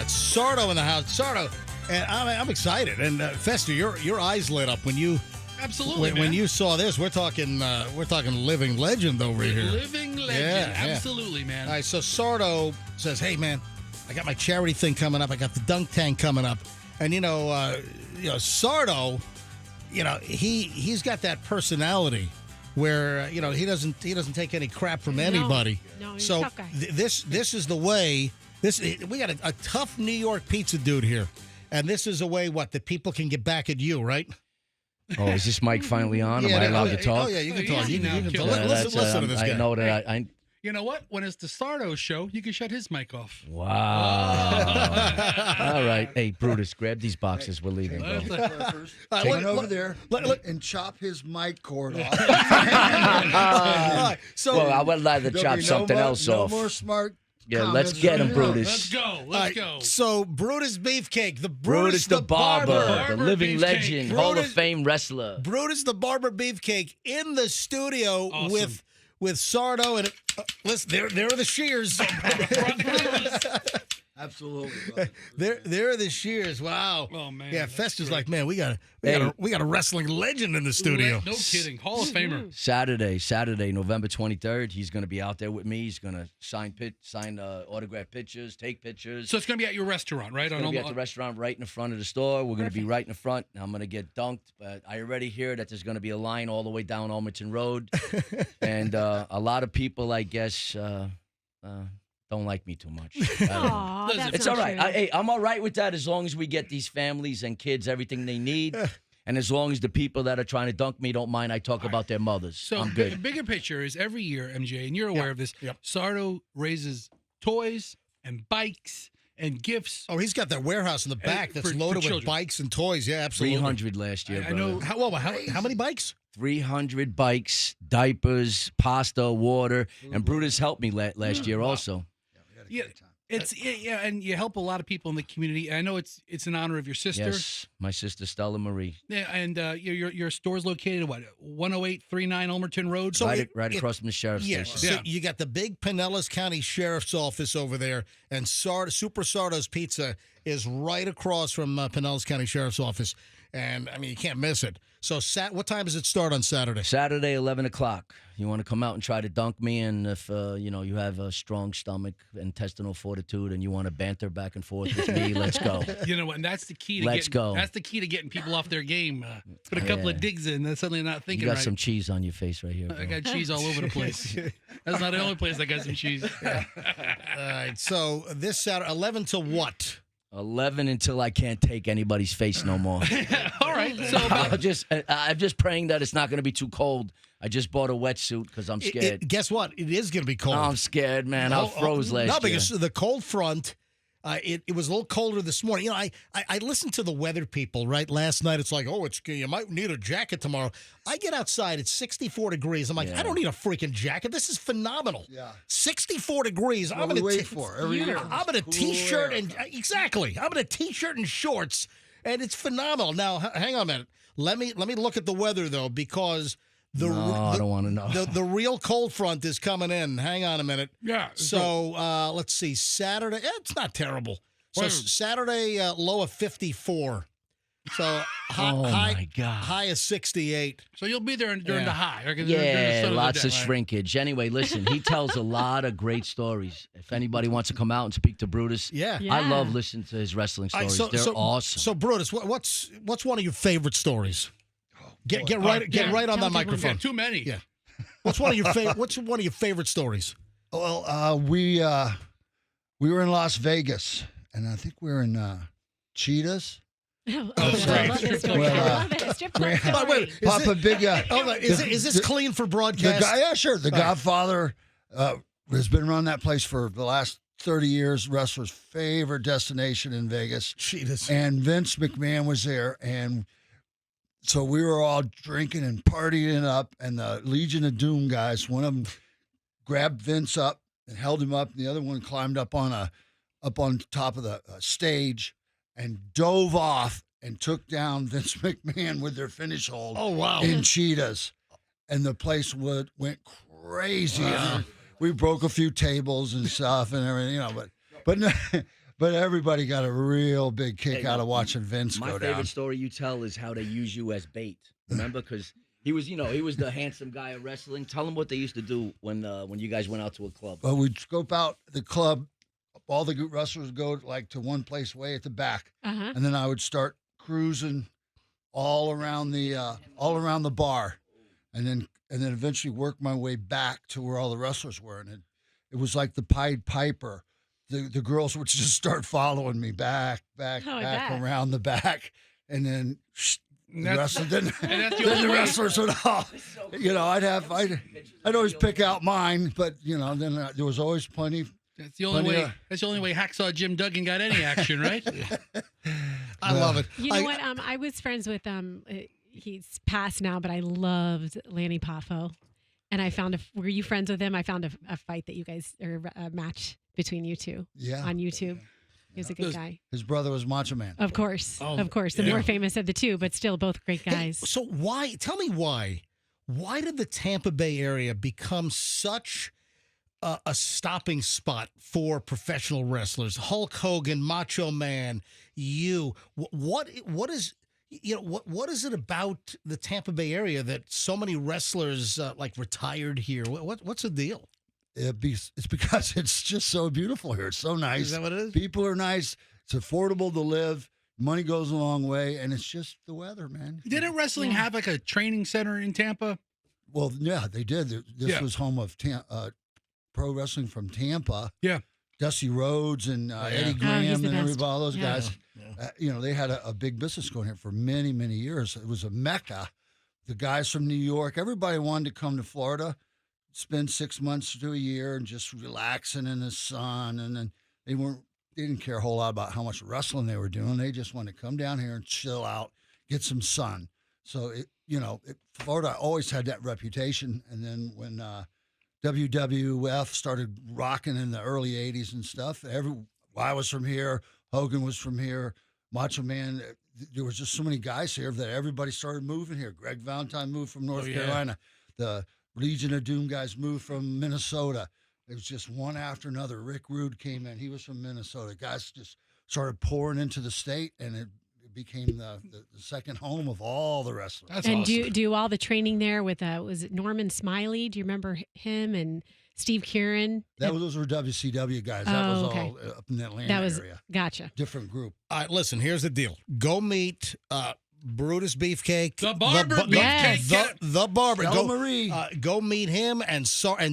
got Sardo in the house. Sardo, and I'm excited. And Fester, your eyes lit up when you Absolutely, when you saw this. We're talking living legend over here. Living legend, absolutely, man. All right, so Sardo says, "Hey, man, I got my charity thing coming up. I got the dunk tank coming up, and Sardo, he's got that personality where he doesn't take any crap from anybody. No, he's so a tough guy. This is the way. We got a tough New York pizza dude here, and this is a way that people can get back at you, right? Oh, is this mic finally on? Am I allowed to talk? Oh yeah, you can talk. You can talk. Yeah, Listen to this guy. I know that I You know what? When it's the Sardo show, you can shut his mic off. Wow. All right. Hey, Brutus, grab these boxes. We're leaving, bro. Take over there and chop his mic cord off. So I would like to chop something else off. No more smart. Yeah, let's get him, Brutus. Let's go. Let's go. So Brutus Beefcake, the Brutus the Barber, the living Beefcake. legend, Hall of Fame wrestler. Brutus the Barber Beefcake in the studio Awesome. with Sardo and listen, there are the shears. Absolutely. there are the shears. Wow. Oh man. Yeah, Fester's like, man, we got a wrestling legend in the studio. No kidding. Hall of Famer. Saturday, November 23rd. He's going to be out there with me. He's going to sign autograph pictures, take pictures. So it's going to be at your restaurant, right? It's going to be at the restaurant right in the front of the store. We're going to be right in the front. I'm going to get dunked, but I already hear that there's going to be a line all the way down Almerton Road. And a lot of people, I guess, don't like me too much. Aw, that's It's not all right. true. I'm all right with that as long as we get these families and kids everything they need. And as long as the people that are trying to dunk me don't mind I talk about their mothers. So I'm good. the bigger picture is every year, MJ, and you're aware of this, Yep. Sardo raises toys and bikes and gifts. Oh, he's got that warehouse in the back that's for loaded with children. bikes and toys. Yeah, absolutely. 300 last year, I brother. know. How many bikes? 300 bikes, diapers, pasta, water, and Brutus helped me last year also. Yeah, and you help a lot of people in the community. I know it's in honor of your sister. Yes, my sister Stella Marie. Yeah, and your store's located at what, 10839 Ulmerton Road. So right across from the sheriff's Yes, station. so you got the big Pinellas County Sheriff's Office over there, and Super Sardo's Pizza is right across from Pinellas County Sheriff's Office, and I mean you can't miss it. So, what time does it start on Saturday? Saturday, 11 o'clock. You want to come out and try to dunk me, and if you have a strong stomach, intestinal fortitude, and you want to banter back and forth with me, let's go. You know, and that's the key to Let's go. That's the key to getting people off their game. Put a couple of digs in, then suddenly not You thinking got right. some cheese on your face right here, bro. I got cheese all over the place. That's not the only place I got some cheese. All right, so this Saturday, 11 to what? 11 until I can't take anybody's face no more. All right. So I'm just praying that it's not going to be too cold. I just bought a wetsuit because I'm scared. Guess what? It is going to be cold. Oh, I'm scared, man. I froze last year. No, because the cold front, it was a little colder this morning. You know, I listened to the weather people, right? Last night, it's like, you might need a jacket tomorrow. I get outside, it's 64 degrees. I'm like, I don't need a freaking jacket. This is phenomenal. Yeah. 64 degrees. I'm in a T-shirt and exactly. I'm in a T-shirt and shorts, and it's phenomenal. Now, hang on a minute. Let me look at the weather though, because I don't want to know. The real cold front is coming in. Hang on a minute. Yeah. So let's see. Saturday. It's not terrible. So Saturday low of 54. So my God. high of 68. So you'll be there during the high. Or during the Yeah, sun lots the of day, right? shrinkage. Anyway, listen, he tells a lot of great stories. If anybody wants to come out and speak to Brutus, Yeah. I love listening to his wrestling All right, stories. They're awesome. So Brutus, what's one of your favorite stories? Get right on Tell that us one. microphone. Yeah, too many. Yeah. What's one of your favorite stories? Well, we were in Las Vegas, and I think we were in Cheetahs. Papa Big. Is this clean for broadcast? Sure. The Godfather has been running that place for the last 30 years. Wrestler's favorite destination in Vegas. Cheetahs. And Vince McMahon was there, and so we were all drinking and partying up, and the Legion of Doom guys, one of them grabbed Vince up and held him up, and the other one climbed up on top of the stage and dove off and took down Vince McMahon with their finish hold. Oh, wow. In Cheetahs, and the place went crazy. Wow. And we broke a few tables and stuff and everything, but But everybody got a real big kick Hey, out of watching Vince My go favorite down. story you tell is how they use you as bait. Remember, because he was the handsome guy of wrestling. Tell him what they used to do when you guys went out to a club. But we'd scope out the club. All the wrestlers go like to one place way at the back, and then I would start cruising all around the bar, and then eventually work my way back to where all the wrestlers were, and it was like the Pied Piper. The girls would just start following me back around the back, and then the wrestlers then the wrestlers would all, I'd always pick out mine, but then there was always plenty. That's the only way. That's the only way Hacksaw Jim Duggan got any action, right? I love it. You know what? I was friends with he's passed now, but I loved Lanny Poffo, and I found were you friends with him? I found a fight that you guys or a match between you two. Yeah. On YouTube. He was a good guy. His brother was Macho Man. Of course. The more famous of the two, but still both great guys. Hey, so tell me why did the Tampa Bay area become such a stopping spot for professional wrestlers? Hulk Hogan, Macho Man, what is it about the Tampa Bay area that so many wrestlers retired here? What's the deal? It's because it's just so beautiful here. It's so nice. Is that what it is? People are nice. It's affordable to live. Money goes a long way, and it's just the weather, man. Didn't wrestling have like a training center in Tampa? Well, yeah, they did. This was home of pro wrestling from Tampa. Yeah. Dusty Rhodes and Eddie Graham and everybody, all those guys. Yeah. They had a big business going here for many, many years. It was a mecca. The guys from New York, everybody wanted to come to Florida, spend 6 months to a year and just relaxing in the sun. And then they didn't care a whole lot about how much wrestling they were doing. They just wanted to come down here and chill out, get some sun. So, Florida always had that reputation. And then when WWF started rocking in the early 80s and stuff, I was from here, Hogan was from here, Macho Man. There was just so many guys here that everybody started moving here. Greg Valentine moved from North Carolina. The Legion of Doom guys moved from Minnesota. It was just one after another. Rick Rude came in. He was from Minnesota. Guys just started pouring into the state, and it became the second home of all the wrestlers. That's and awesome. do all the training there with was it Norman Smiley? Do you remember him and Steve Kieran? Those were WCW guys. That was okay. all up in the Atlanta area. Gotcha. Different group. All right, listen, here's the deal. Go meet Brutus Beefcake. The barber, Beefcake. The barber. Stella Marie. Go meet him and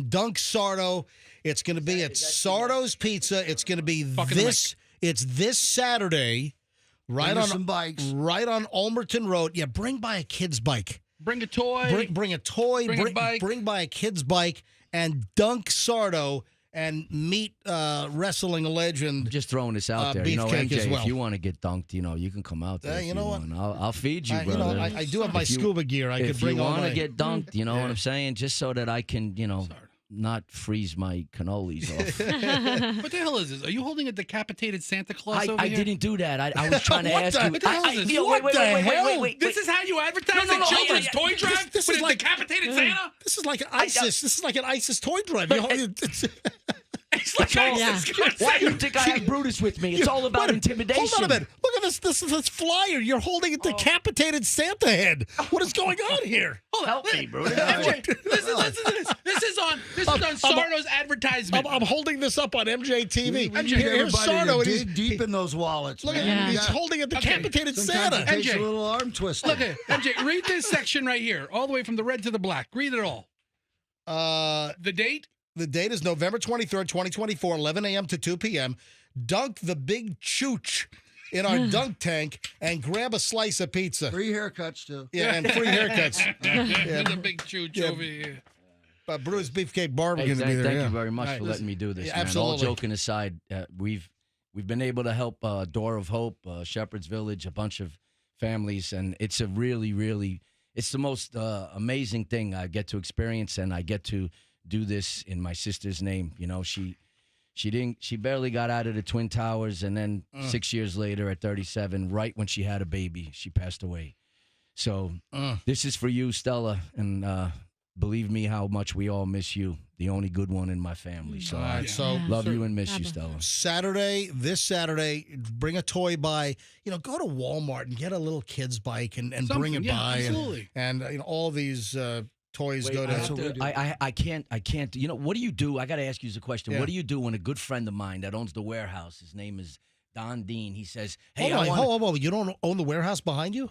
Dunk Sardo. It's going to be at Sardo's Pizza. It's going to be this Saturday. Right on some bikes. Right on Ulmerton Road. Yeah, bring by a kid's bike. Bring a toy. Bring a toy. Bring a bike. Bring by a kid's bike and dunk Sardo and meet wrestling legend. Just throwing this out there. Beefcake MJ, as well. if you want to get dunked, you can come out there. You know what? I'll feed you, brother. I do have my scuba gear. I could bring If you all want to my... get dunked, you know what I'm saying? Just so that I can, not freeze my cannolis off. What the hell is this? Are you holding a decapitated Santa Claus over I here? didn't do that. I was trying to ask you. What the hell is this? Wait. This is how you advertise a children's toy drive? This with is a like decapitated Santa? This is like ISIS. This is like an ISIS toy drive. It's like Why do you think I have Brutus with me? It's all about intimidation. Hold on a minute. Look at this flyer. You're holding a decapitated Santa head. What is going on here? Help me, Brutus. Listen to this. This is on Sardo's advertisement. I'm holding this up on MJ TV. Everybody Here's Sardo. to dig deep in those wallets. Look at man. him. He's holding a decapitated Santa. Sometimes it takes MJ. a little arm twist. Look at MJ. Read this section right here, all the way from the red to the black. Read it all. The date? The date is November 23rd, 2024, 11 a.m. to 2 p.m. Dunk the big chooch in our dunk tank and grab a slice of pizza. Free haircuts, too. Yeah, and free haircuts. There's a big chooch over here. Brutus Beefcake Barber Hey, going to be there. thank you very much for letting me do this. Yeah, man. absolutely. All joking aside, we've been able to help Door of Hope, Shepherd's Village, a bunch of families, and it's a really, it's the most amazing thing I get to experience, and I get to do this in my sister's name. She barely got out of the Twin Towers, and then 6 years later at 37, right when she had a baby, she passed away. So this is for you, Stella and believe me how much we all miss you. The only good one in my family. So All right, I so love you and miss you, Stella. This Saturday, bring a toy by. Go to Walmart and get a little kid's bike and bring it Something, yeah, by. absolutely. And all these toys Wait, go to. I can't. What do you do? I got to ask you a question. Yeah. What do you do when a good friend of mine that owns the warehouse, his name is Don Dean, he says, hey, Hold on. You don't own the warehouse behind you?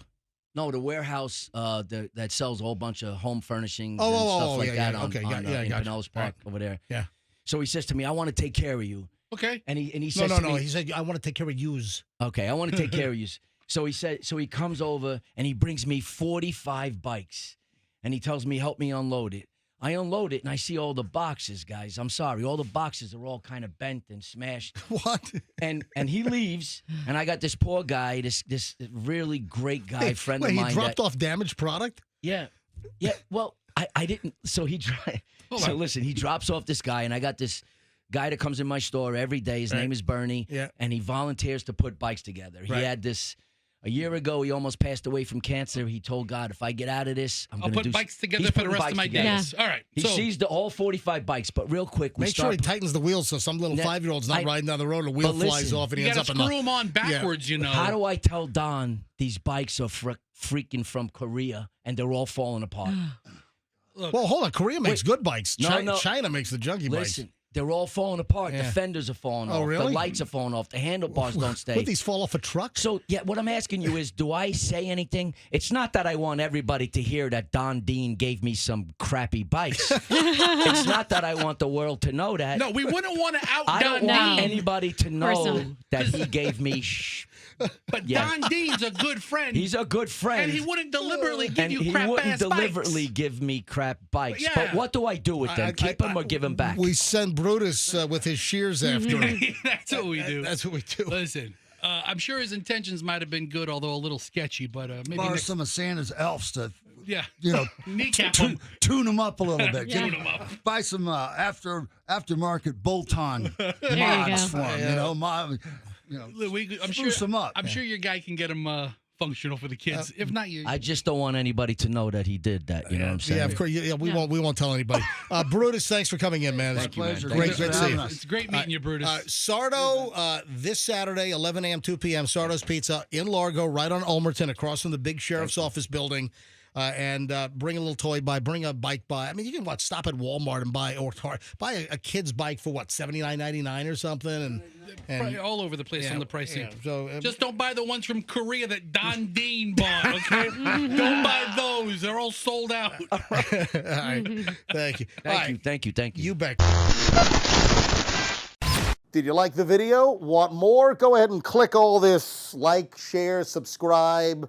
No, the warehouse that sells a whole bunch of home furnishings Oh, and oh, stuff oh, like yeah, that yeah, on, okay, on, yeah, in gotcha. Pinellas Park over there. Yeah. So he says to me, I want to take care of you. Okay. And he says No. to me, He said, I want to take care of yous. okay, I want to take care of you. So he comes over and he brings me 45 bikes. And he tells me, help me unload it. I unload it and I see all the boxes, guys. I'm sorry. All the boxes are all kind of bent and smashed. What? And he leaves, and I got this poor guy, this really great guy, friend of mine. He dropped off damaged product? Yeah. Well, I didn't. So he listen, he drops off this guy, and I got this guy that comes in my store every day. His name is Bernie. Yeah. And he volunteers to put bikes together. He had this. A year ago, he almost passed away from cancer. He told God, if I get out of this, I'll put bikes together for the rest of my days. All right. He sees all 45 bikes, but real quick, Make sure he tightens the wheels so some little 5-year-old's not riding down the road and a wheel flies off and he You ends got to up in screw them on backwards, How do I tell Don these bikes are freaking from Korea and they're all falling apart? Well, hold on. Korea makes good bikes. No. China makes the junky bikes. Listen, they're all falling apart. Yeah. The fenders are falling Oh, off. really? The lights are falling off. The handlebars don't stay. Would these fall off a truck? So, what I'm asking you is, do I say anything? It's not that I want everybody to hear that Don Dean gave me some crappy bikes. It's not that I want the world to know that. No, we wouldn't want to out I Don don't want Dean. anybody to know that he gave me But Don Dean's a good friend. He's a good friend. And he wouldn't deliberately give and you he crap wouldn't ass deliberately bikes. give me crap bikes. Yeah. But what do I do with them? Keep them or give them back? We send Brutus with his shears after him. That's what we do. That's what we do. Listen, I'm sure his intentions might have been good, although a little sketchy. But maybe Borrow next, some of Santa's elves to, yeah, kneecap tune, him. tune them up a little bit. Tune 'em up. Buy some aftermarket bolt-on you mods go. for them. I'm spruce them up. I'm sure your guy can get him functional for the kids. If not, you. I just don't want anybody to know that he did that. You know what I'm saying? Yeah, of course. Yeah, we won't tell anybody. Brutus, thanks for coming in, man. Thank you, man. Great Thanks for to see having you. us. It's great meeting you, Brutus. Sardo, this Saturday, 11 a.m., 2 p.m., Sardo's Pizza in Largo, right on Ulmerton, across from the big sheriff's office building. And bring a little toy by, bring a bike by. I mean, you can stop at Walmart and buy a kid's bike for $79.99 or something, and all over the place on the pricing. Yeah, so Just don't buy the ones from Korea that Don Dean bought, okay? Don't buy those. They're all sold out. all right, thank you. Thank you. You bet. Did you like the video? Want more? Go ahead and click all this like, share, subscribe.